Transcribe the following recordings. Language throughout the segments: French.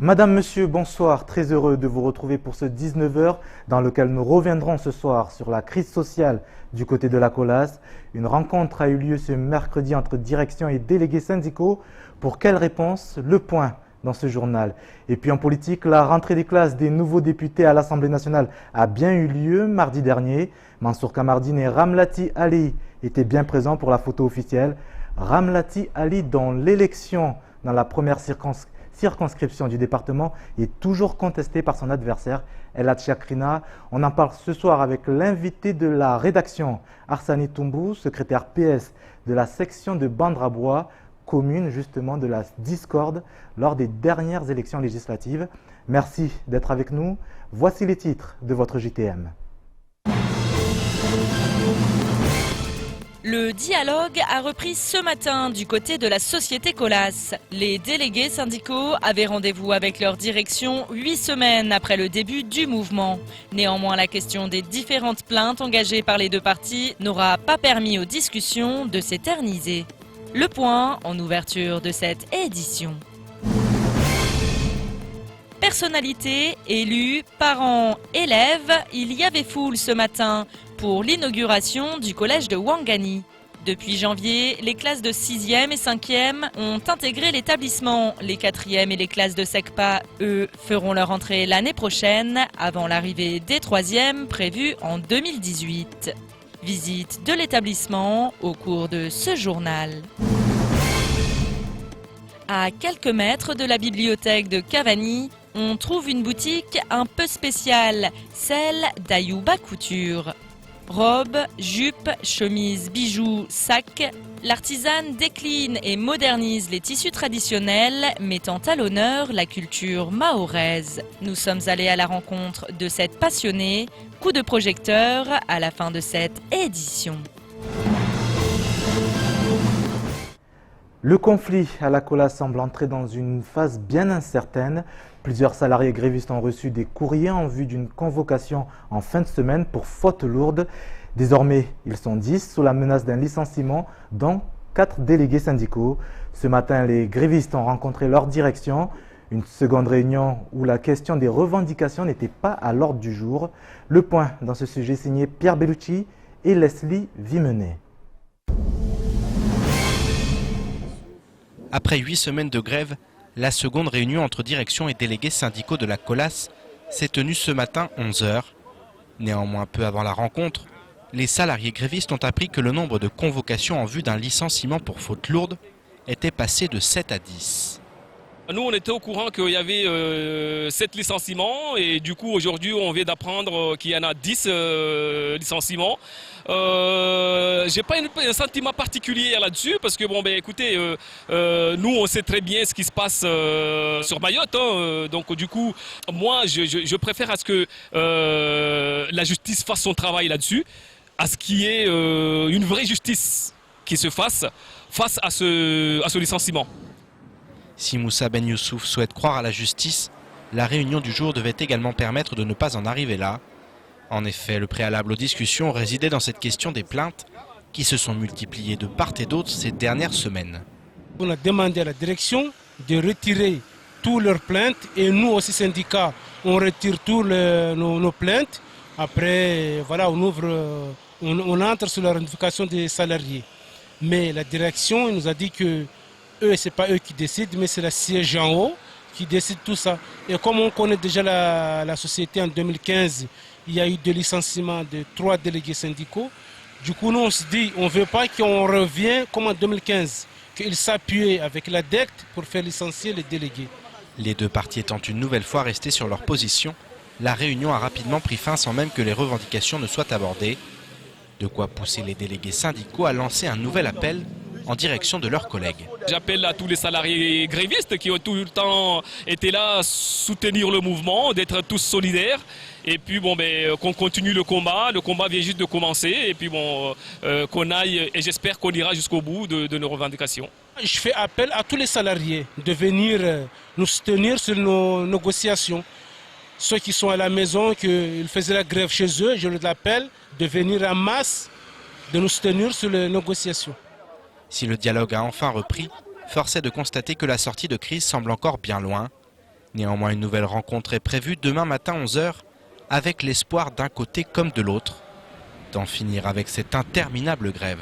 Madame, Monsieur, bonsoir. Très heureux de vous retrouver pour ce 19h dans lequel nous reviendrons ce soir sur la crise sociale du côté de la Colas. Une rencontre a eu lieu ce mercredi entre direction et délégués syndicaux. Pour quelle réponse? Le point dans ce journal. Et puis en politique, la rentrée des classes des nouveaux députés à l'Assemblée nationale a bien eu lieu mardi dernier. Mansour Kamardine et Ramlati Ali étaient bien présents pour la photo officielle. Ramlati Ali, dont l'élection dans la première circonscription du département est toujours contestée par son adversaire, El Hadj Chakrina. On en parle ce soir avec l'invité de la rédaction, Arsani Toumbou, secrétaire PS de la section de Bandrabois, commune justement de la discorde lors des dernières élections législatives. Merci d'être avec nous. Voici les titres de votre JTM. Le dialogue a repris ce matin du côté de la société Colas. Les délégués syndicaux avaient rendez-vous avec leur direction 8 semaines après le début du mouvement. Néanmoins, la question des différentes plaintes engagées par les deux parties n'aura pas permis aux discussions de s'éterniser. Le point en ouverture de cette édition. Personnalités, élus, parents, élèves, il y avait foule ce matin pour l'inauguration du collège de Ouangani. Depuis janvier, les classes de 6e et 5e ont intégré l'établissement. Les 4e et les classes de SECPA, eux, feront leur entrée l'année prochaine, avant l'arrivée des 3e prévue en 2018. Visite de l'établissement au cours de ce journal. À quelques mètres de la bibliothèque de Cavani, on trouve une boutique un peu spéciale, celle d'Ayouba Couture. Robes, jupes, chemises, bijoux, sacs, l'artisane décline et modernise les tissus traditionnels, mettant à l'honneur la culture mahoraise. Nous sommes allés à la rencontre de cette passionnée. Coup de projecteur à la fin de cette édition. Le conflit à la Colas semble entrer dans une phase bien incertaine. Plusieurs salariés grévistes ont reçu des courriers en vue d'une convocation en fin de semaine pour faute lourde. Désormais, ils sont 10 sous la menace d'un licenciement, dont 4 délégués syndicaux. Ce matin, les grévistes ont rencontré leur direction. Une seconde réunion où la question des revendications n'était pas à l'ordre du jour. Le point dans ce sujet signé Pierre Bellucci et Leslie Vimenet. Après 8 semaines de grève, la seconde réunion entre direction et délégués syndicaux de la Colas s'est tenue ce matin 11h. Néanmoins, peu avant la rencontre, les salariés grévistes ont appris que le nombre de convocations en vue d'un licenciement pour faute lourde était passé de 7 à 10. Nous, on était au courant qu'il y avait 7 licenciements et du coup, aujourd'hui, on vient d'apprendre qu'il y en a 10 licenciements. J'ai pas un sentiment particulier là-dessus parce que, bon, ben, écoutez, nous, on sait très bien ce qui se passe sur Mayotte. Donc, du coup, moi, je préfère à ce que la justice fasse son travail là-dessus, à ce qu'il y ait une vraie justice qui se fasse face à ce licenciement. Si Moussa Ben Youssouf souhaite croire à la justice, la réunion du jour devait également permettre de ne pas en arriver là. En effet, le préalable aux discussions résidait dans cette question des plaintes qui se sont multipliées de part et d'autre ces dernières semaines. On a demandé à la direction de retirer toutes leurs plaintes et nous aussi syndicats, on retire toutes nos plaintes. Après, voilà, on entre sur la revendication des salariés. Mais la direction nous a dit que ce n'est pas eux qui décident, mais c'est la siège en haut qui décide tout ça. Et comme on connaît déjà la société en 2015, il y a eu des licenciements de 3 délégués syndicaux. Du coup, nous, on se dit, on ne veut pas qu'on revienne comme en 2015, qu'ils s'appuient avec la DECT pour faire licencier les délégués. Les deux parties étant une nouvelle fois restées sur leur position, la réunion a rapidement pris fin sans même que les revendications ne soient abordées. De quoi pousser les délégués syndicaux à lancer un nouvel appel en direction de leurs collègues. J'appelle à tous les salariés grévistes qui ont tout le temps été là à soutenir le mouvement, d'être tous solidaires. Et puis bon, ben, qu'on continue le combat vient juste de commencer. Et puis bon, qu'on aille, et j'espère qu'on ira jusqu'au bout de nos revendications. Je fais appel à tous les salariés de venir nous soutenir sur nos négociations. Ceux qui sont à la maison, qu'ils faisaient la grève chez eux, je les appelle de venir en masse, de nous soutenir sur les négociations. Si le dialogue a enfin repris, force est de constater que la sortie de crise semble encore bien loin. Néanmoins, une nouvelle rencontre est prévue demain matin 11 h, avec l'espoir d'un côté comme de l'autre d'en finir avec cette interminable grève.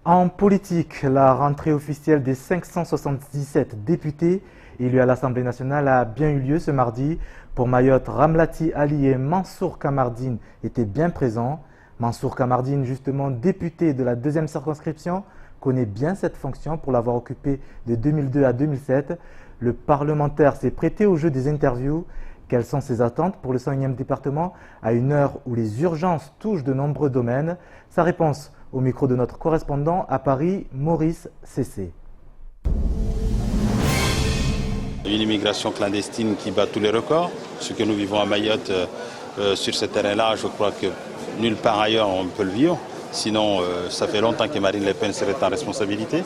En politique, la rentrée officielle des 577 députés élus à l'Assemblée nationale a bien eu lieu ce mardi. Pour Mayotte, Ramlati Ali et Mansour Kamardine étaient bien présents. Mansour Kamardine, justement député de la 2e circonscription, connaît bien cette fonction pour l'avoir occupée de 2002 à 2007. Le parlementaire s'est prêté au jeu des interviews. Quelles sont ses attentes pour le 101e département à une heure où les urgences touchent de nombreux domaines? Sa réponse au micro de notre correspondant à Paris, Maurice Cessé. Une immigration clandestine qui bat tous les records. Ce que nous vivons à Mayotte, sur ce terrain-là, je crois que nulle part ailleurs on peut le vivre. Sinon, ça fait longtemps que Marine Le Pen serait en responsabilité.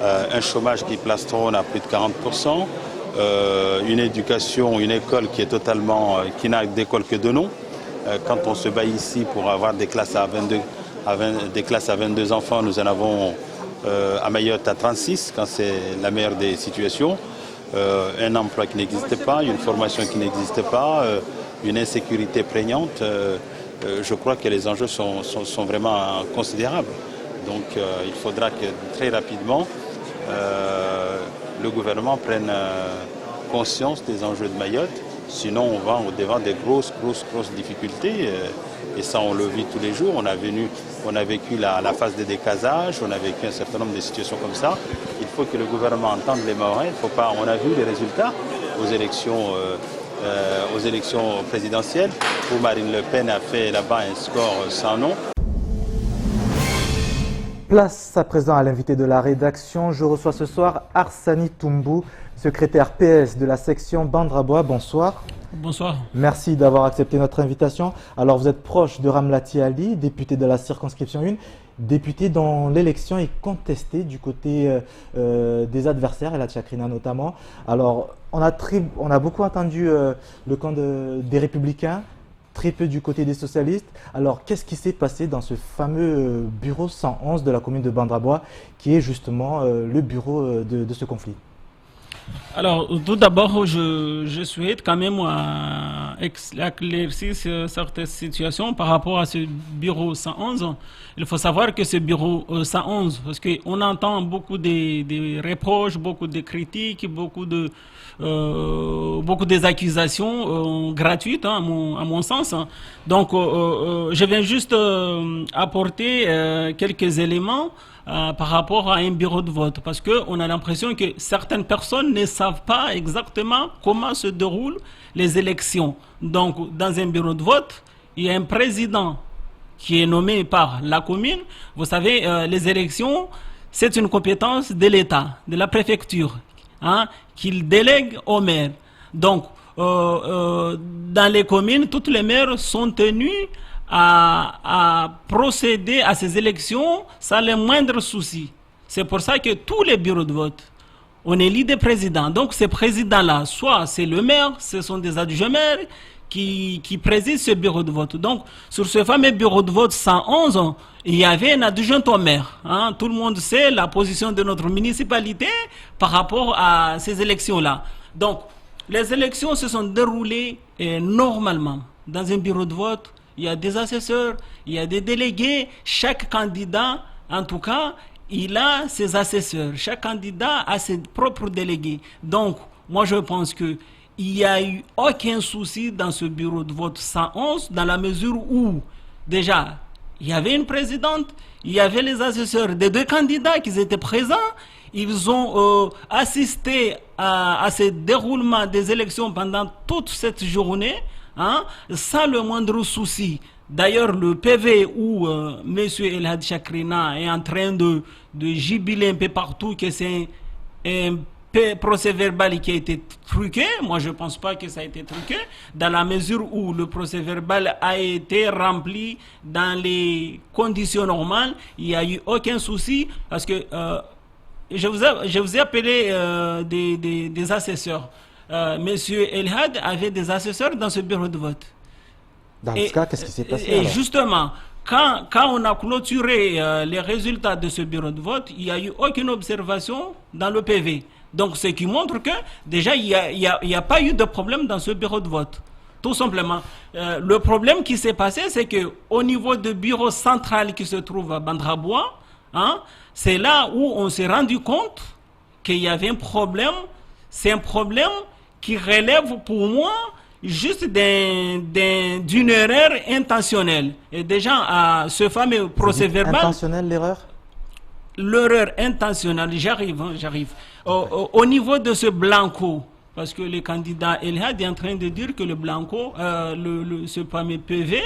Un chômage qui plastronne à plus de 40%. Une éducation, une école qui est totalement, qui n'a d'école que de nom. Quand on se bat ici pour avoir des classes à 22 enfants, nous en avons à Mayotte à 36, quand c'est la meilleure des situations. Un emploi qui n'existe pas, une formation qui n'existe pas, une insécurité prégnante. Je crois que les enjeux sont vraiment considérables. Donc il faudra que très rapidement le gouvernement prenne conscience des enjeux de Mayotte. Sinon, on va au-devant des grosses difficultés. Et ça, on le vit tous les jours. On a vécu la phase des décasages, on a vécu un certain nombre de situations comme ça. Il faut que le gouvernement entende les Mahorais. On a vu les résultats aux élections présidentielles, où Marine Le Pen a fait là-bas un score sans nom. Place à présent à l'invité de la rédaction. Je reçois ce soir Arsani Toumbou, secrétaire PS de la section Bandrabois. Bonsoir. Bonsoir. Merci d'avoir accepté notre invitation. Alors vous êtes proche de Ramlati Ali, député de la circonscription 1, député dont l'élection est contestée du côté des adversaires, et la Tchakrina notamment. Alors on a beaucoup entendu le camp des Républicains, très peu du côté des socialistes. Alors, qu'est-ce qui s'est passé dans ce fameux bureau 111 de la commune de Bandrabois, qui est justement le bureau de ce conflit? Alors, tout d'abord, je souhaite quand même éclaircir certaines situations par rapport à ce bureau 111. Il faut savoir que ce bureau 111, parce qu'on entend beaucoup de reproches, beaucoup de critiques, beaucoup des accusations gratuites, hein, à mon sens. Donc, je viens juste apporter quelques éléments par rapport à un bureau de vote, parce qu'on a l'impression que certaines personnes ne savent pas exactement comment se déroulent les élections. Donc, dans un bureau de vote, il y a un président qui est nommé par la commune. Vous savez, les élections, c'est une compétence de l'État, de la préfecture, hein, qu'il délègue au maire. Donc, dans les communes, toutes les maires sont tenues à procéder à ces élections sans les moindres soucis. C'est pour ça que tous les bureaux de vote, on élit des présidents. Donc ces présidents-là, soit c'est le maire, ce sont des adjoints maires qui président ce bureau de vote. Donc sur ce fameux bureau de vote 111, il y avait un adjoint au maire. Hein. Tout le monde sait la position de notre municipalité par rapport à ces élections-là. Donc les élections se sont déroulées normalement. Dans un bureau de vote, il y a des assesseurs, il y a des délégués. Chaque candidat, en tout cas, il a ses assesseurs. Chaque candidat a ses propres délégués. Donc, moi, je pense qu'il n'y a eu aucun souci dans ce bureau de vote 111, dans la mesure où, déjà, il y avait une présidente, il y avait les assesseurs des deux candidats qui étaient présents. Ils ont assisté à ce déroulement des élections pendant toute cette journée. Hein, sans le moindre souci. D'ailleurs, le PV où M. Elhad Tchakrina est en train de jubiler un peu partout que c'est un procès verbal qui a été truqué, moi je ne pense pas que ça a été truqué, dans la mesure où le procès verbal a été rempli dans les conditions normales, il n'y a eu aucun souci, parce que je vous ai appelé des assesseurs. Monsieur Elhad avait des assesseurs dans ce bureau de vote. Dans ce cas, qu'est-ce qui s'est passé? Et justement, quand on a clôturé les résultats de ce bureau de vote, il n'y a eu aucune observation dans le PV. Donc, ce qui montre que déjà, il n'y a pas eu de problème dans ce bureau de vote. Tout simplement. Le problème qui s'est passé, c'est qu'au niveau du bureau central qui se trouve à Bandrabois, hein, c'est là où on s'est rendu compte qu'il y avait un problème. C'est un problème qui relève pour moi juste d'une erreur intentionnelle. Et déjà, à ce fameux procès verbal... Intentionnel, l'erreur? L'erreur intentionnelle, j'arrive. Au niveau de ce blanco, parce que le candidat Elhad est en train de dire que le blanco, ce fameux PV,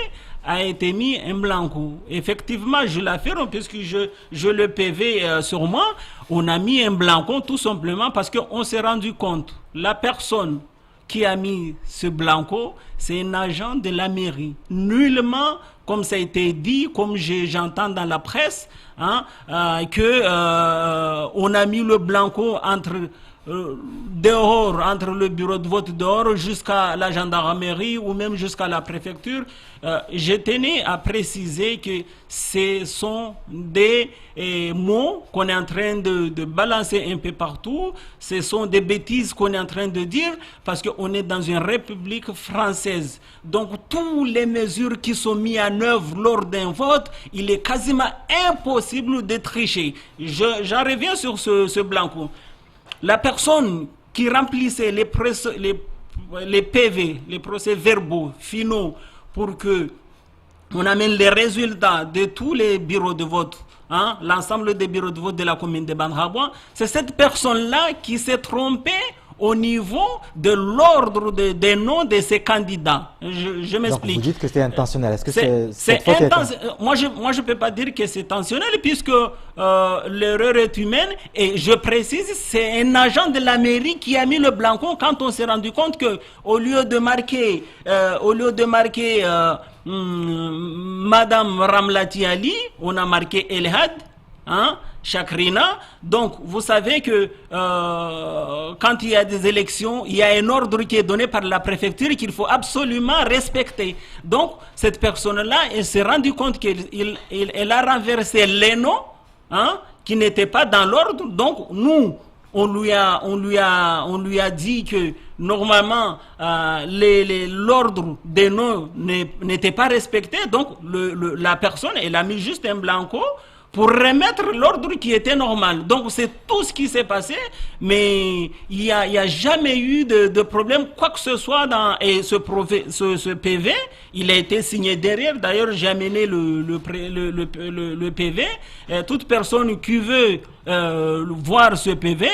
a été mis en blanco. Effectivement, je l'affirme puisque je le PV sur moi, on a mis un blanco tout simplement parce qu'on s'est rendu compte, la personne qui a mis ce blanco, c'est un agent de la mairie. Nullement, comme ça a été dit, comme j'entends dans la presse, hein, on a mis le blanco dehors, entre le bureau de vote dehors jusqu'à la gendarmerie ou même jusqu'à la préfecture. Je tenais à préciser que ce sont des mots qu'on est en train de balancer un peu partout. Ce sont des bêtises qu'on est en train de dire parce qu'on est dans une république française. Donc, toutes les mesures qui sont mises en œuvre lors d'un vote, il est quasiment impossible de tricher. J'en reviens sur ce blanco. La personne qui remplissait les PV, les procès-verbaux finaux pour que on amène les résultats de tous les bureaux de vote, hein, l'ensemble des bureaux de vote de la commune de Bandrabois, c'est cette personne-là qui s'est trompée au niveau de l'ordre des noms de ces candidats. Je m'explique. Donc vous dites que c'est intentionnel. Est-ce que c'est intentionnel? Moi, je peux pas dire que c'est intentionnel puisque l'erreur est humaine et je précise, c'est un agent de la mairie qui a mis le blanco quand on s'est rendu compte que au lieu de marquer Madame Ramlati Ali, on a marqué Elhad, hein, Chakrina. Donc, vous savez que quand il y a des élections, il y a un ordre qui est donné par la préfecture qu'il faut absolument respecter. Donc, cette personne-là, elle s'est rendue compte qu'elle a renversé les noms, hein, qui n'étaient pas dans l'ordre. Donc, nous, on lui a dit que normalement l'ordre des noms n'était pas respecté. Donc, la personne, elle a mis juste un blanco pour remettre l'ordre qui était normal. Donc c'est tout ce qui s'est passé, mais il n'y a jamais eu de problème, quoi que ce soit et ce PV, il a été signé derrière. D'ailleurs, j'ai amené le PV. Toute personne qui veut voir ce PV,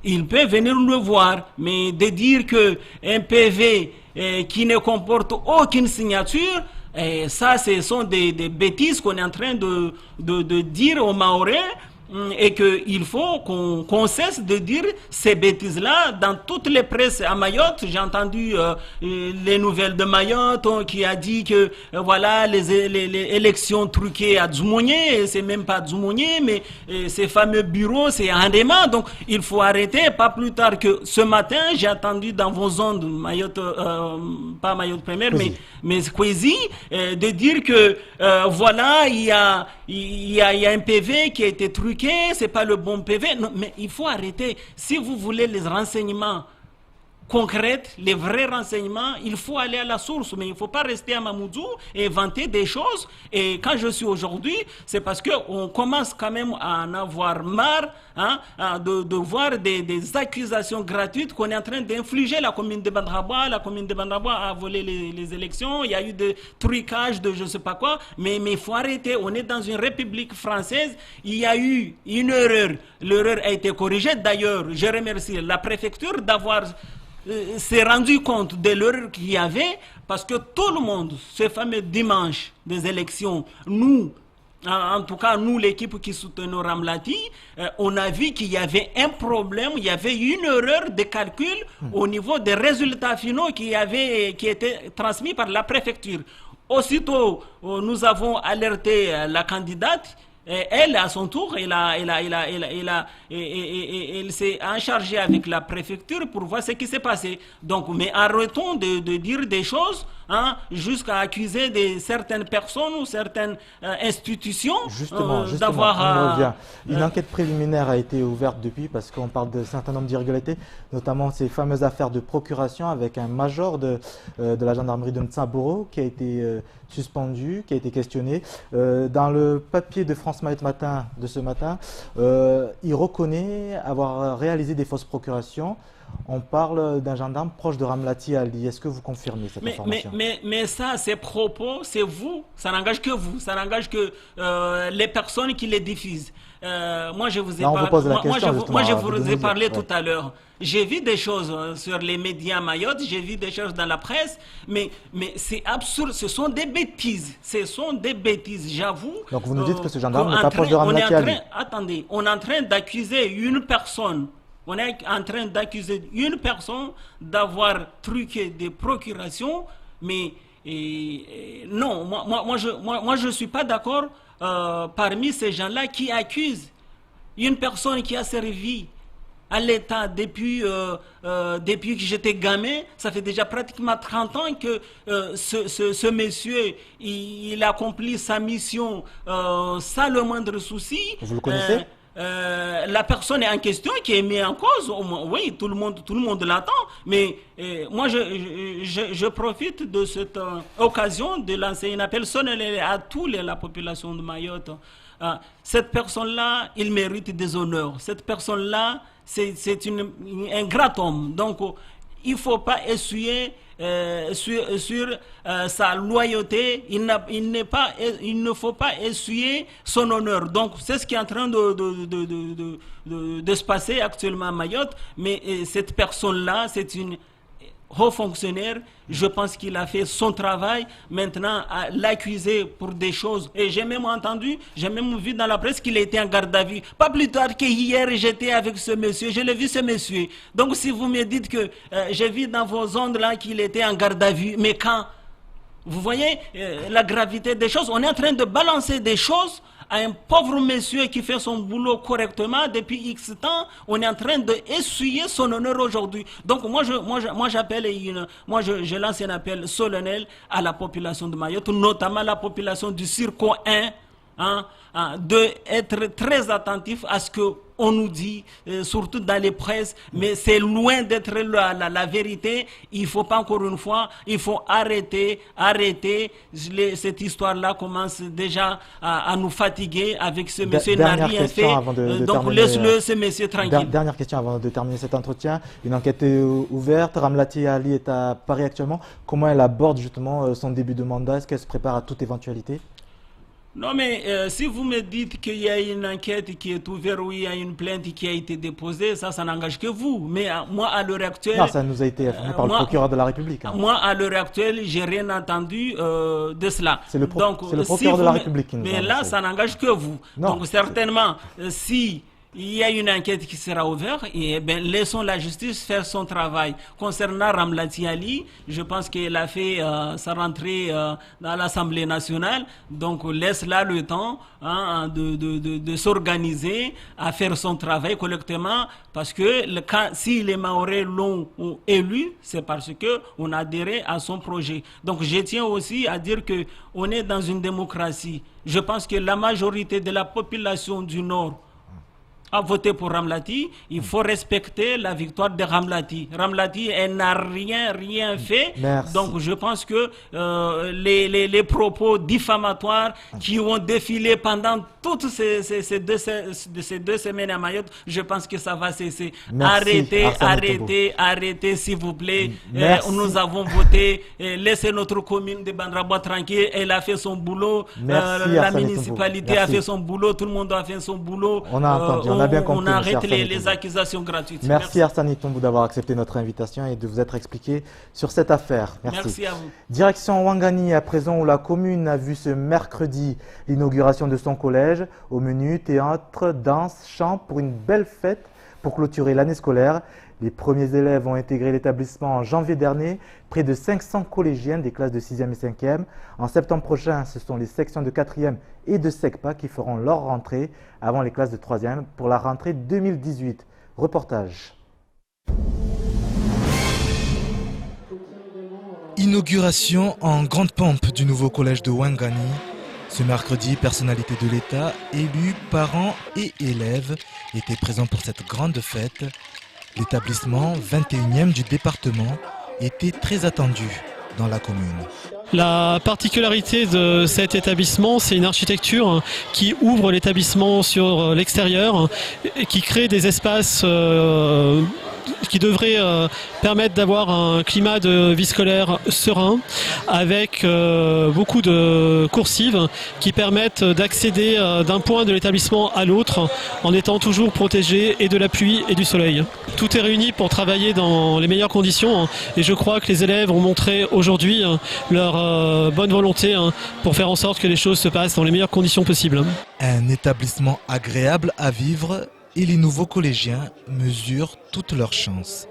il peut venir le voir. Mais de dire qu'un PV qui ne comporte aucune signature, et ça, ce sont des bêtises qu'on est en train de dire aux Mahorais et qu'il faut qu'on cesse de dire ces bêtises-là dans toutes les presses à Mayotte. J'ai entendu les nouvelles de Mayotte qui a dit que voilà les élections truquées à Djoumounié, c'est même pas Djoumounié, mais ces fameux bureaux, c'est Andema. Donc il faut arrêter. Pas plus tard que ce matin, j'ai entendu dans vos ondes, Mayotte, pas Mayotte Première, mais Squeezie, de dire que voilà, il y a un PV qui a été truqué, c'est pas le bon PV. Non, mais il faut arrêter. Si vous voulez les renseignements concrets, les vrais renseignements, il faut aller à la source, mais il ne faut pas rester à Mamoudzou et inventer des choses. Et quand je suis aujourd'hui, c'est parce qu'on commence quand même à en avoir marre, hein, de voir des accusations gratuites qu'on est en train d'infliger. La commune de Bandrabois, a volé les élections, il y a eu des trucages de je ne sais pas quoi, mais il faut arrêter. On est dans une république française, il y a eu une erreur. L'erreur a été corrigée. D'ailleurs, je remercie la préfecture d'avoir s'est rendu compte de l'erreur qu'il y avait, parce que tout le monde, ce fameux dimanche des élections, nous, en tout cas nous, l'équipe qui soutenait Ramlati, on a vu qu'il y avait un problème, il y avait une erreur de calcul au niveau des résultats finaux qui étaient transmis par la préfecture. Aussitôt, nous avons alerté la candidate. Elle, à son tour, elle s'est enchargée avec la préfecture pour voir ce qui s'est passé. Donc, mais arrêtons de dire des choses, hein, jusqu'à accuser certaines personnes ou certaines institutions Justement, d'avoir... on y revient. Une enquête préliminaire a été ouverte depuis parce qu'on parle d'un certain nombre d'irrégularités, notamment ces fameuses affaires de procuration avec un major de la gendarmerie de Mtsaboro qui a été suspendu, qui a été questionné. Dans le papier de France Mayotte Matin de ce matin, il reconnaît avoir réalisé des fausses procurations. On parle d'un gendarme proche de Ramlati Ali. Est-ce que vous confirmez cette information? Mais ça, ces propos, c'est vous. Ça n'engage que vous. Ça n'engage que les personnes qui les diffusent. Moi, je vous ai parlé tout à l'heure. J'ai vu des choses sur les médias Mayotte, j'ai vu des choses dans la presse, mais c'est absurde. Ce sont des bêtises. Ce sont des bêtises, j'avoue. Donc vous nous dites que ce gendarme n'est pas proche de Ramlati Ali. Attendez, on est en train d'accuser une personne. On est en train d'accuser une personne d'avoir truqué des procurations, mais non, moi je ne suis pas d'accord parmi ces gens-là qui accusent une personne qui a servi à l'État depuis que j'étais gamin. Ça fait déjà pratiquement 30 ans que ce monsieur, il accomplit sa mission sans le moindre souci. Vous le connaissez? La personne est en question qui est mise en cause, oui, tout le monde l'attend, mais moi je profite de cette occasion de lancer un appel solennel à toute la population de Mayotte. Cette personne-là, il mérite des honneurs. Cette personne-là, c'est un grand homme. Donc, il ne faut pas essuyer sur sa loyauté, il ne faut pas essuyer son honneur. Donc c'est ce qui est en train de se passer actuellement à Mayotte, mais cette personne-là, c'est une haut fonctionnaire, je pense qu'il a fait son travail. Maintenant, à l'accuser pour des choses, et j'ai même vu dans la presse qu'il était en garde à vue. Pas plus tard qu'hier, j'étais avec ce monsieur, je l'ai vu ce monsieur. Donc si vous me dites que j'ai vu dans vos ondes là qu'il était en garde à vue, mais quand? Vous voyez la gravité des choses. On est en train de balancer des choses à un pauvre monsieur qui fait son boulot correctement depuis X temps. On est en train d'essuyer son honneur aujourd'hui. Donc moi je lance un appel solennel à la population de Mayotte, notamment la population du Circo 1, d'être très attentif à ce que on nous dit, surtout dans les presses, mais c'est loin d'être la vérité. Il ne faut pas, encore une fois, il faut arrêter. Cette histoire-là commence déjà à nous fatiguer avec ce monsieur, n'a rien fait. Donc laisse-le, ce monsieur, tranquille. Dernière question avant de terminer cet entretien. Une enquête est ouverte. Ramlati Ali est à Paris actuellement. Comment elle aborde justement son début de mandat? Est-ce qu'elle se prépare à toute éventualité? Non, mais si vous me dites qu'il y a une enquête qui est ouverte ou il y a une plainte qui a été déposée, ça n'engage que vous. Mais moi, à l'heure actuelle... Non, ça nous a été affirmé par le procureur de la République. Hein. Moi, à l'heure actuelle, j'ai rien entendu de cela. C'est le procureur de la République qui nous a Mais là, ça n'engage que vous. Non, donc certainement, si... il y a une enquête qui sera ouverte, et laissons la justice faire son travail. Concernant Ramlati Ali, je pense qu'elle a fait sa rentrée dans l'Assemblée nationale, donc laisse-la le temps de s'organiser, à faire son travail correctement, parce que si les Mahorais l'ont élu, c'est parce qu'on a adhéré à son projet. Donc je tiens aussi à dire qu'on est dans une démocratie. Je pense que la majorité de la population du Nord a voté pour Ramlati. Il faut respecter la victoire de Ramlati. Ramlati, elle n'a rien fait. Merci. Donc je pense que les propos diffamatoires qui ont défilé pendant toutes ces deux semaines à Mayotte, je pense que ça va cesser. Arrêtez, s'il vous plaît. Nous avons voté. Laissez notre commune de Bandrabois tranquille. Elle a fait son boulot. La municipalité a fait son boulot. Tout le monde a fait son boulot. On a entendu. On a bien compris. On arrête les accusations gratuites. Merci Arsani Tombou d'avoir accepté notre invitation et de vous être expliqué sur cette affaire. Merci à vous. Direction Ouangani à présent, où la commune a vu ce mercredi l'inauguration de son collège. Au menu, théâtre, danse, chant pour une belle fête pour clôturer l'année scolaire. Les premiers élèves ont intégré l'établissement en janvier dernier, près de 500 collégiens des classes de 6e et 5e. En septembre prochain, ce sont les sections de 4e et de SECPA qui feront leur rentrée avant les classes de 3e pour la rentrée 2018. Reportage. Inauguration en grande pompe du nouveau collège de Ouangani. Ce mercredi, personnalités de l'État, élus, parents et élèves étaient présents pour cette grande fête. L'établissement 21e du département était très attendu dans la commune. La particularité de cet établissement, c'est une architecture qui ouvre l'établissement sur l'extérieur et qui crée des espaces qui devraient permettre d'avoir un climat de vie scolaire serein avec beaucoup de coursives qui permettent d'accéder d'un point de l'établissement à l'autre en étant toujours protégé et de la pluie et du soleil. Tout est réuni pour travailler dans les meilleures conditions et je crois que les élèves ont montré aujourd'hui leur bonne volonté pour faire en sorte que les choses se passent dans les meilleures conditions possibles. Un établissement agréable à vivre et les nouveaux collégiens mesurent toutes leurs chances.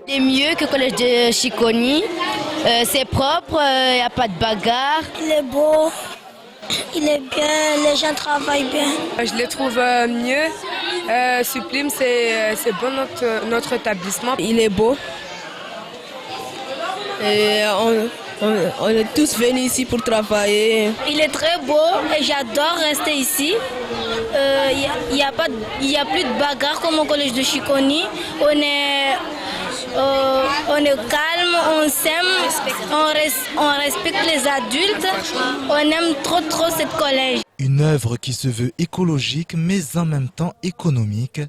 C'est mieux que le collège de Chiconi, c'est propre, il n'y a pas de bagarre. Il est beau, il est bien, les gens travaillent bien. Je le trouve mieux, Sublime, c'est bon notre établissement. Il est beau et on est tous venus ici pour travailler. Il est très beau et j'adore rester ici. Il y a plus de bagarre comme au collège de Chiconi. On est calme, on s'aime, on respecte les adultes. On aime trop ce collège. Une œuvre qui se veut écologique mais en même temps économique.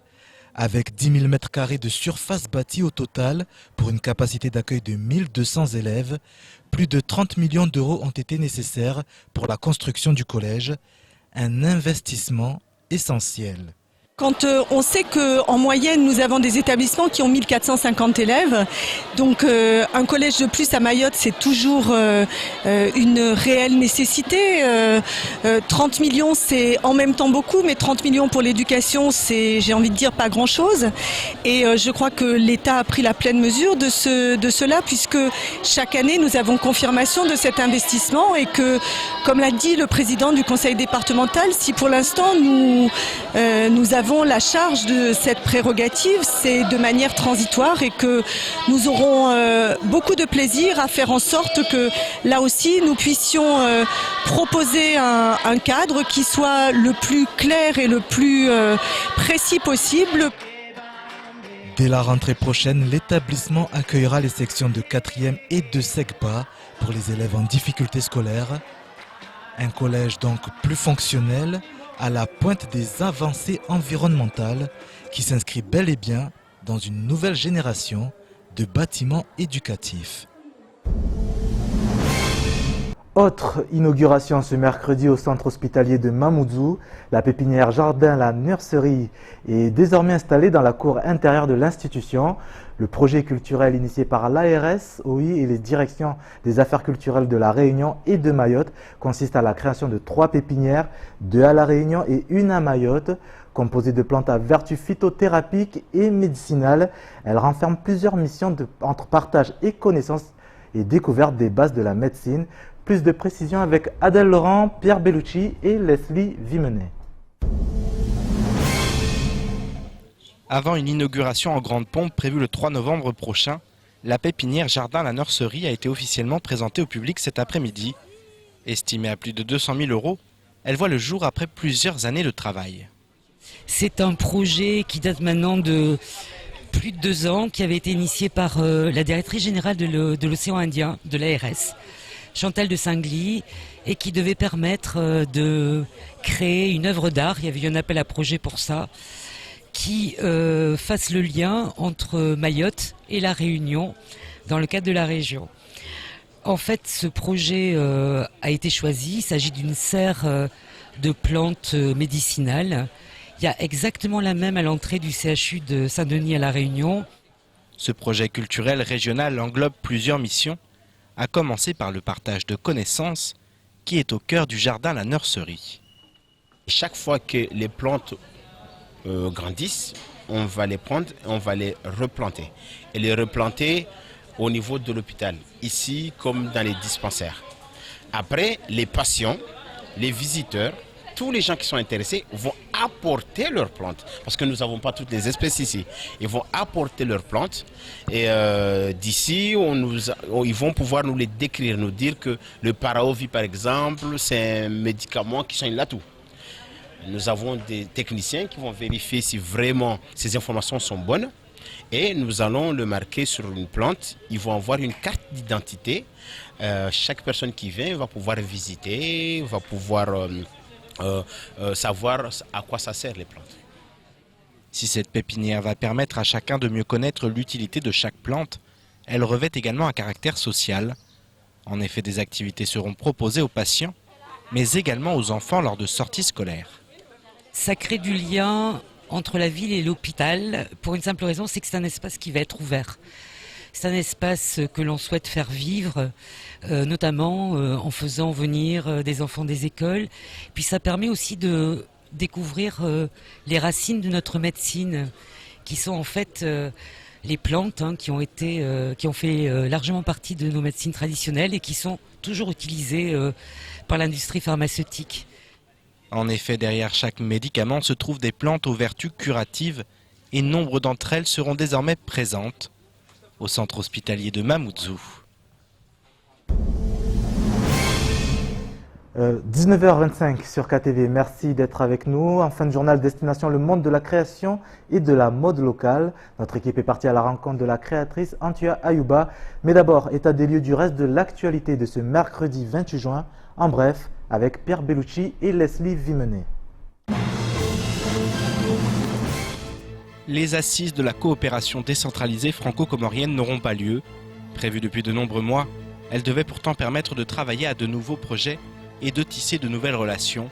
Avec 10 000 m² de surface bâtie au total pour une capacité d'accueil de 1200 élèves, plus de 30 millions d'euros ont été nécessaires pour la construction du collège, un investissement essentiel. Quand on sait qu'en moyenne, nous avons des établissements qui ont 1450 élèves, donc un collège de plus à Mayotte, c'est toujours une réelle nécessité. 30 millions, c'est en même temps beaucoup, mais 30 millions pour l'éducation, c'est, j'ai envie de dire, pas grand-chose. Et je crois que l'État a pris la pleine mesure de cela, puisque chaque année, nous avons confirmation de cet investissement et que, comme l'a dit le président du conseil départemental, si pour l'instant, nous avons la charge de cette prérogative, c'est de manière transitoire et que nous aurons beaucoup de plaisir à faire en sorte que là aussi nous puissions proposer un cadre qui soit le plus clair et le plus précis possible. Dès la rentrée prochaine, l'établissement accueillera les sections de 4e et de SECPA pour les élèves en difficulté scolaire. Un collège donc plus fonctionnel, à la pointe des avancées environnementales qui s'inscrit bel et bien dans une nouvelle génération de bâtiments éducatifs. Autre inauguration ce mercredi au centre hospitalier de Mamoudzou, la pépinière Jardin La Nurserie est désormais installée dans la cour intérieure de l'institution. Le projet culturel initié par l'ARS, OI et les directions des affaires culturelles de La Réunion et de Mayotte consiste à la création de 3 pépinières, 2 à La Réunion et 1 à Mayotte. Composée de plantes à vertus phytothérapiques et médicinales, elle renferme plusieurs missions entre partage et connaissance et découverte des bases de la médecine. Plus de précisions avec Adèle Laurent, Pierre Bellucci et Leslie Vimenet. Avant une inauguration en grande pompe prévue le 3 novembre prochain, la pépinière Jardin La Nurserie a été officiellement présentée au public cet après-midi. Estimée à plus de 200 000 €, elle voit le jour après plusieurs années de travail. C'est un projet qui date maintenant de plus de 2 ans, qui avait été initié par la directrice générale de l'océan Indien, de l'ARS, Chantal de Singly, et qui devait permettre de créer une œuvre d'art. Il y avait eu un appel à projet pour ça, qui fasse le lien entre Mayotte et La Réunion dans le cadre de la région. En fait, ce projet a été choisi. Il s'agit d'une serre de plantes médicinales. Il y a exactement la même à l'entrée du CHU de Saint-Denis à La Réunion. Ce projet culturel régional englobe plusieurs missions, à commencer par le partage de connaissances qui est au cœur du Jardin La Nurserie. Chaque fois que les plantes grandissent, on va les prendre et on va les replanter. Et les replanter au niveau de l'hôpital, ici comme dans les dispensaires. Après, les patients, les visiteurs tous les gens qui sont intéressés vont apporter leurs plantes, parce que nous n'avons pas toutes les espèces ici. Ils vont apporter leurs plantes et d'ici, ils vont pouvoir nous les décrire, nous dire que le Paraovi, par exemple, c'est un médicament qui soigne l'atout. Nous avons des techniciens qui vont vérifier si vraiment ces informations sont bonnes et nous allons le marquer sur une plante. Ils vont avoir une carte d'identité. Chaque personne qui vient va pouvoir visiter, va pouvoir savoir à quoi ça sert les plantes. Si cette pépinière va permettre à chacun de mieux connaître l'utilité de chaque plante, elle revêt également un caractère social. En effet, des activités seront proposées aux patients, mais également aux enfants lors de sorties scolaires. Ça crée du lien entre la ville et l'hôpital, pour une simple raison, c'est que c'est un espace qui va être ouvert. C'est un espace que l'on souhaite faire vivre, notamment en faisant venir des enfants des écoles. Puis ça permet aussi de découvrir les racines de notre médecine, qui sont en fait les plantes qui ont fait largement partie de nos médecines traditionnelles et qui sont toujours utilisées par l'industrie pharmaceutique. En effet, derrière chaque médicament se trouvent des plantes aux vertus curatives et nombre d'entre elles seront désormais présentes au centre hospitalier de Mamoudzou. 19h25 sur KTV, merci d'être avec nous. En fin de journal, destination le monde de la création et de la mode locale. Notre équipe est partie à la rencontre de la créatrice Antua Ayouba. Mais d'abord, état des lieux du reste de l'actualité de ce mercredi 28 juin. En bref, avec Pierre Bellucci et Leslie Vimenet. Les assises de la coopération décentralisée franco-comorienne n'auront pas lieu. Prévues depuis de nombreux mois, elles devaient pourtant permettre de travailler à de nouveaux projets et de tisser de nouvelles relations.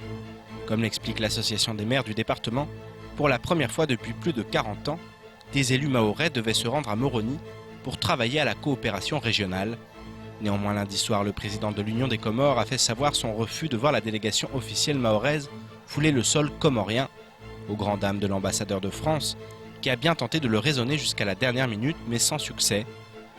Comme l'explique l'association des maires du département, pour la première fois depuis plus de 40 ans, des élus mahorais devaient se rendre à Moroni pour travailler à la coopération régionale. Néanmoins, lundi soir, le président de l'Union des Comores a fait savoir son refus de voir la délégation officielle mahoraise fouler le sol comorien, aux grandes dames de l'ambassadeur de France, qui a bien tenté de le raisonner jusqu'à la dernière minute, mais sans succès.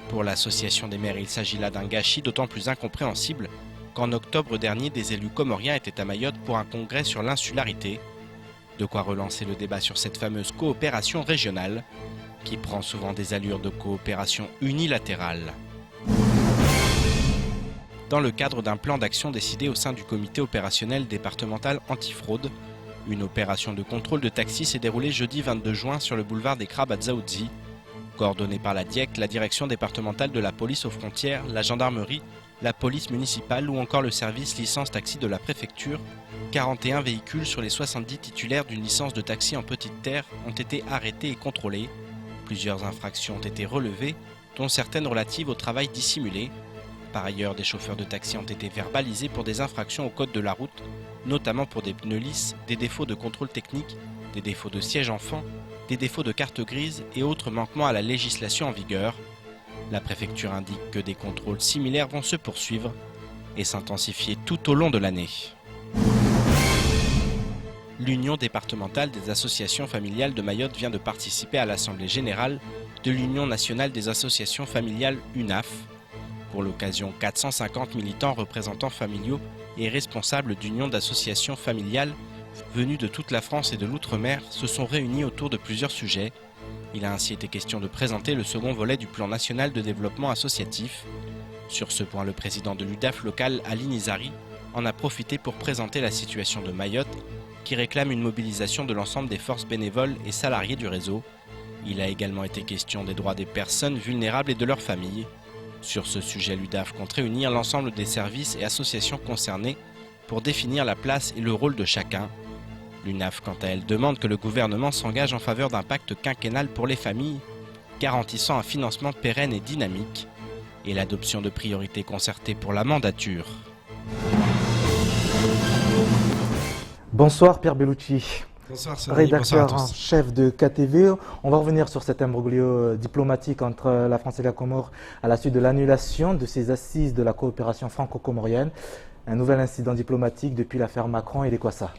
Pour l'association des maires, il s'agit là d'un gâchis d'autant plus incompréhensible qu'en octobre dernier, des élus comoriens étaient à Mayotte pour un congrès sur l'insularité. De quoi relancer le débat sur cette fameuse coopération régionale, qui prend souvent des allures de coopération unilatérale. Dans le cadre d'un plan d'action décidé au sein du comité opérationnel départemental antifraude, une opération de contrôle de taxi s'est déroulée jeudi 22 juin sur le boulevard des Crabes à Dzaoudzi. Coordonnée par la DIEC, la direction départementale de la police aux frontières, la gendarmerie, la police municipale ou encore le service licence taxi de la préfecture, 41 véhicules sur les 70 titulaires d'une licence de taxi en petite terre ont été arrêtés et contrôlés. Plusieurs infractions ont été relevées, dont certaines relatives au travail dissimulé. Par ailleurs, des chauffeurs de taxi ont été verbalisés pour des infractions au code de la route, notamment pour des pneus lisses, des défauts de contrôle technique, des défauts de siège enfant, des défauts de carte grise et autres manquements à la législation en vigueur. La préfecture indique que des contrôles similaires vont se poursuivre et s'intensifier tout au long de l'année. L'Union départementale des associations familiales de Mayotte vient de participer à l'Assemblée générale de l'Union nationale des associations familiales UNAF. Pour l'occasion, 450 militants, représentants familiaux et responsables d'unions d'associations familiales venus de toute la France et de l'outre-mer se sont réunis autour de plusieurs sujets. Il a ainsi été question de présenter le second volet du plan national de développement associatif. Sur ce point, le président de l'UDAF local, Ali Nizari, en a profité pour présenter la situation de Mayotte, qui réclame une mobilisation de l'ensemble des forces bénévoles et salariés du réseau. Il a également été question des droits des personnes vulnérables et de leurs familles. Sur ce sujet, l'UDAF compte réunir l'ensemble des services et associations concernés pour définir la place et le rôle de chacun. L'UNAF, quant à elle, demande que le gouvernement s'engage en faveur d'un pacte quinquennal pour les familles, garantissant un financement pérenne et dynamique, et l'adoption de priorités concertées pour la mandature. Bonsoir Pierre Bellucci. Bonsoir Sonny, rédacteur bonsoir à en tous. chef de KTV. On va revenir sur cet imbroglio diplomatique entre la France et la Comore à la suite de l'annulation de ces assises de la coopération franco-comorienne. Un nouvel incident diplomatique depuis l'affaire Macron et les Kwassa.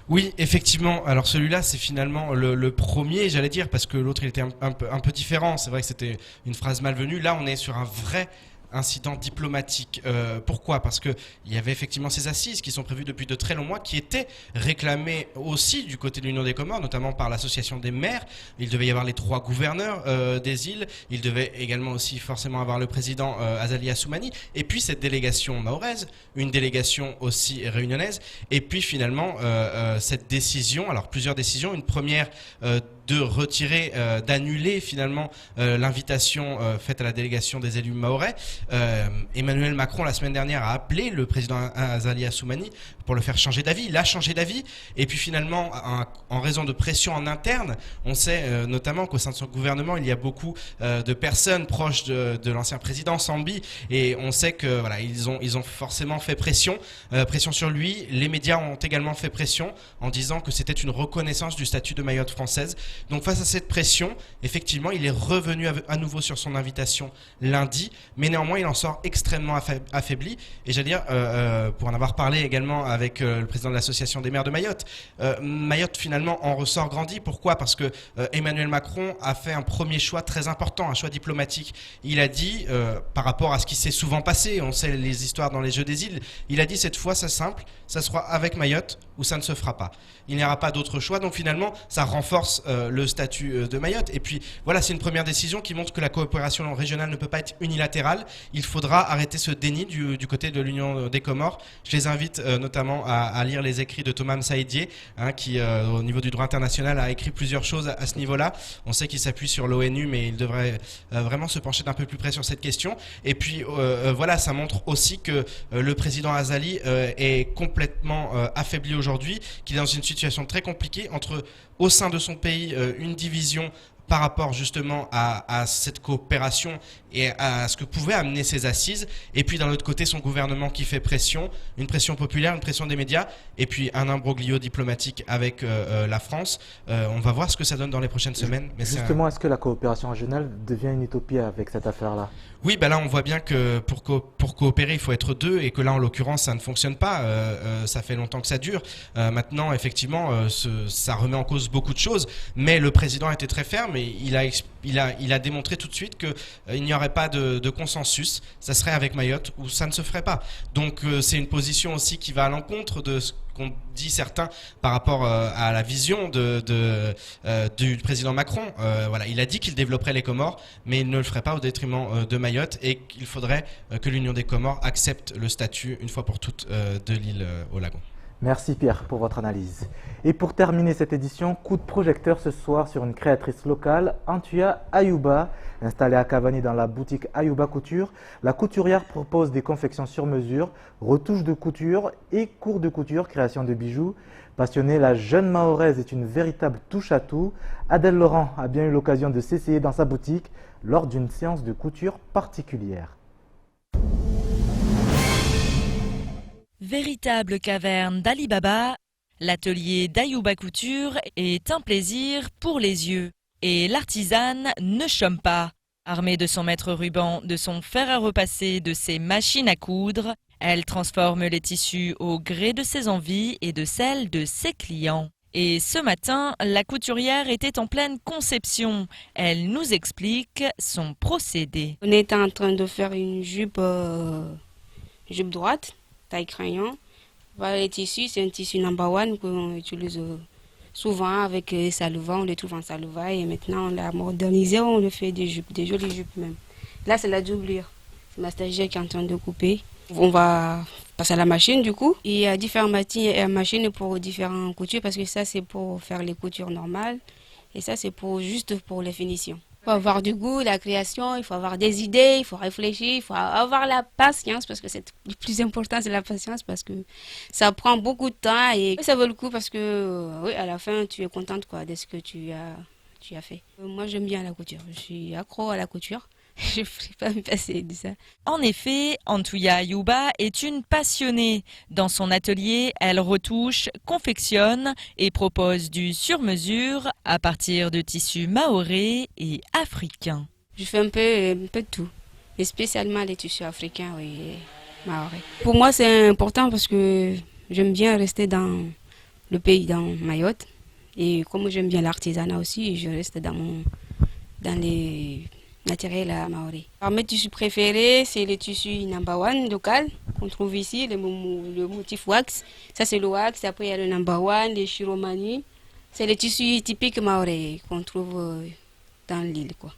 Oui, effectivement. Alors celui-là, c'est finalement le premier, j'allais dire, parce que l'autre, il était un peu différent. C'est vrai que c'était une phrase malvenue. Là, on est sur un vrai incident diplomatique. Pourquoi ? Parce qu'il y avait effectivement ces assises qui sont prévues depuis de très longs mois, qui étaient réclamées aussi du côté de l'Union des Comores, notamment par l'association des maires. Il devait y avoir les 3 gouverneurs des îles. Il devait également aussi forcément avoir le président Azali Assoumani. Et puis cette délégation mahoraise, une délégation aussi réunionnaise. Et puis finalement, cette décision, alors plusieurs décisions. Une première de retirer, d'annuler finalement l'invitation faite à la délégation des élus mahorais. Emmanuel Macron, la semaine dernière, a appelé le président Azali Assoumani pour le faire changer d'avis. Il a changé d'avis. Et puis finalement, en raison de pression en interne, on sait notamment qu'au sein de son gouvernement, il y a beaucoup de personnes proches de l'ancien président Sambi. Et on sait que voilà, ils ont forcément fait pression sur lui. Les médias ont également fait pression en disant que c'était une reconnaissance du statut de Mayotte française. Donc face à cette pression, effectivement, il est revenu à nouveau sur son invitation lundi, mais néanmoins il en sort extrêmement affaibli. Et j'allais dire, pour en avoir parlé également avec le président de l'association des maires de Mayotte, Mayotte finalement en ressort grandi. Pourquoi ? Parce que Emmanuel Macron a fait un premier choix très important, un choix diplomatique. Il a dit, par rapport à ce qui s'est souvent passé, on sait les histoires dans les Jeux des îles, il a dit cette fois c'est simple, ça sera avec Mayotte ou ça ne se fera pas. Il n'y aura pas d'autre choix, donc finalement ça renforce le statut de Mayotte. Et puis voilà, c'est une première décision qui montre que la coopération régionale ne peut pas être unilatérale. Il faudra arrêter ce déni du côté de l'Union des Comores. Je les invite notamment à lire les écrits de Thomas Msaïdié, qui au niveau du droit international a écrit plusieurs choses à ce niveau-là. On sait qu'il s'appuie sur l'ONU, mais il devrait vraiment se pencher d'un peu plus près sur cette question. Et puis voilà, ça montre aussi que le président Azali est complètement affaibli aujourd'hui, qu'il est dans une situation très compliquée entre, au sein de son pays, une division par rapport justement à cette coopération et à ce que pouvaient amener ces assises, et puis d'un autre côté son gouvernement qui fait pression, une pression populaire, une pression des médias, et puis un imbroglio diplomatique avec la France. On va voir ce que ça donne dans les prochaines semaines. Mais justement, est-ce que la coopération régionale devient une utopie avec cette affaire-là ? Oui, là on voit bien que pour coopérer il faut être 2, et que là en l'occurrence ça ne fonctionne pas. Ça fait longtemps que ça dure. Maintenant effectivement ça remet en cause beaucoup de choses, mais le président était très ferme et il a démontré tout de suite qu'il n'y aurait pas de consensus. Ça serait avec Mayotte ou ça ne se ferait pas. Donc c'est une position aussi qui va à l'encontre de ce qu'ont dit certains par rapport à la vision du président Macron. Voilà, il a dit qu'il développerait les Comores, mais il ne le ferait pas au détriment de Mayotte, et qu'il faudrait que l'Union des Comores accepte le statut une fois pour toutes de l'île au lagon. Merci Pierre pour votre analyse. Et pour terminer cette édition, coup de projecteur ce soir sur une créatrice locale, Antuya Ayouba. Installée à Cavani dans la boutique Ayouba Couture, la couturière propose des confections sur mesure, retouches de couture et cours de couture, création de bijoux. Passionnée, la jeune Mahoraise est une véritable touche-à-tout. Adèle Laurent a bien eu l'occasion de s'essayer dans sa boutique lors d'une séance de couture particulière. Véritable caverne d'Ali Baba, l'atelier d'Ayouba Couture est un plaisir pour les yeux. Et l'artisane ne chôme pas. Armée de son mètre ruban, de son fer à repasser, de ses machines à coudre, elle transforme les tissus au gré de ses envies et de celles de ses clients. Et ce matin, la couturière était en pleine conception. Elle nous explique son procédé. On est en train de faire une jupe droite, taille crayon. Voilà, les tissus, c'est un tissu number one qu'on utilise souvent avec Salouva. On le trouve en Salouva et maintenant on l'a modernisé, on le fait des jupes, des jolies jupes même. Là, c'est la doublure. C'est ma stagiaire qui est en train de couper. On va passer à la machine du coup. Il y a différentes machines pour différentes coutures, parce que ça c'est pour faire les coutures normales et ça c'est juste pour les finitions. Il faut avoir du goût, la création, il faut avoir des idées, il faut réfléchir, il faut avoir la patience, parce que le plus important c'est la patience, parce que ça prend beaucoup de temps et ça vaut le coup, parce que oui, à la fin tu es contente de ce que tu as fait. Moi j'aime bien la couture, je suis accro à la couture. Je ne pourrais pas me passer de ça. En effet, Antuya Ayouba est une passionnée. Dans son atelier, elle retouche, confectionne et propose du sur-mesure à partir de tissus mahorais et africains. Je fais un peu de tout, et spécialement les tissus africains et mahorais. Pour moi, c'est important parce que j'aime bien rester dans le pays, dans Mayotte. Et comme j'aime bien l'artisanat aussi, je reste dans les naturel à Maoré. Alors, mes tissus préférés, c'est le tissu number one local qu'on trouve ici, le motif wax. Ça, c'est le wax. Après, il y a le number one, les chiromani. C'est le tissu typique Maoré qu'on trouve dans l'île, quoi.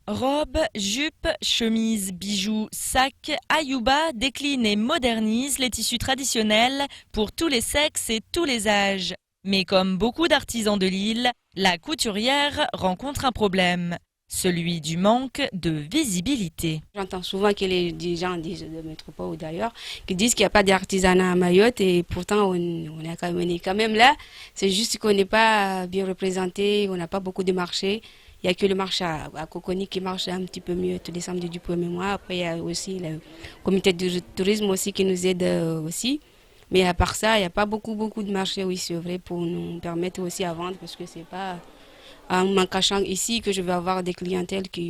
Robes, jupes, chemises, bijoux, sacs, Ayuba décline et modernise les tissus traditionnels pour tous les sexes et tous les âges. Mais comme beaucoup d'artisans de l'île, la couturière rencontre un problème, celui du manque de visibilité. J'entends souvent que les gens disent de métropole ou d'ailleurs, qui disent qu'il n'y a pas d'artisanat à Mayotte et pourtant on est quand même là. C'est juste qu'on n'est pas bien représenté, on n'a pas beaucoup de marchés. Il n'y a que le marché à Coconi qui marche un petit peu mieux tous les samedis du premier mois. Après, il y a aussi le comité de tourisme aussi qui nous aide aussi. Mais à part ça, il n'y a pas beaucoup de marchés, oui, c'est vrai, pour nous permettre aussi à vendre parce que c'est pas en m'en cachant ici que je vais avoir des clientèles que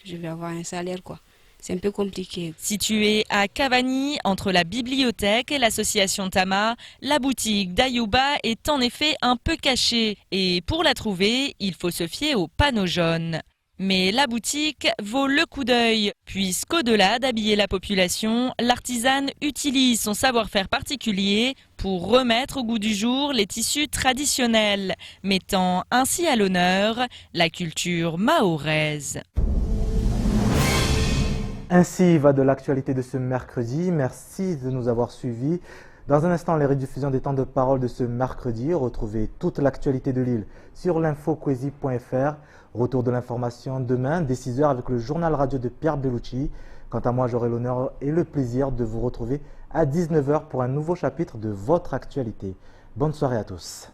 je vais avoir un salaire, quoi. C'est un peu compliqué. Située à Cavani, entre la bibliothèque et l'association Tama, la boutique d'Ayuba est en effet un peu cachée. Et pour la trouver, il faut se fier au panneau jaune. Mais la boutique vaut le coup d'œil, puisqu'au-delà d'habiller la population, l'artisane utilise son savoir-faire particulier pour remettre au goût du jour les tissus traditionnels, mettant ainsi à l'honneur la culture mahoraise. Ainsi va de l'actualité de ce mercredi. Merci de nous avoir suivis. Dans un instant, les rediffusions des temps de parole de ce mercredi. Retrouvez toute l'actualité de l'île sur l'infoquesi.fr. Retour de l'information demain, dès 6h, avec le journal radio de Pierre Bellucci. Quant à moi, j'aurai l'honneur et le plaisir de vous retrouver à 19h pour un nouveau chapitre de votre actualité. Bonne soirée à tous.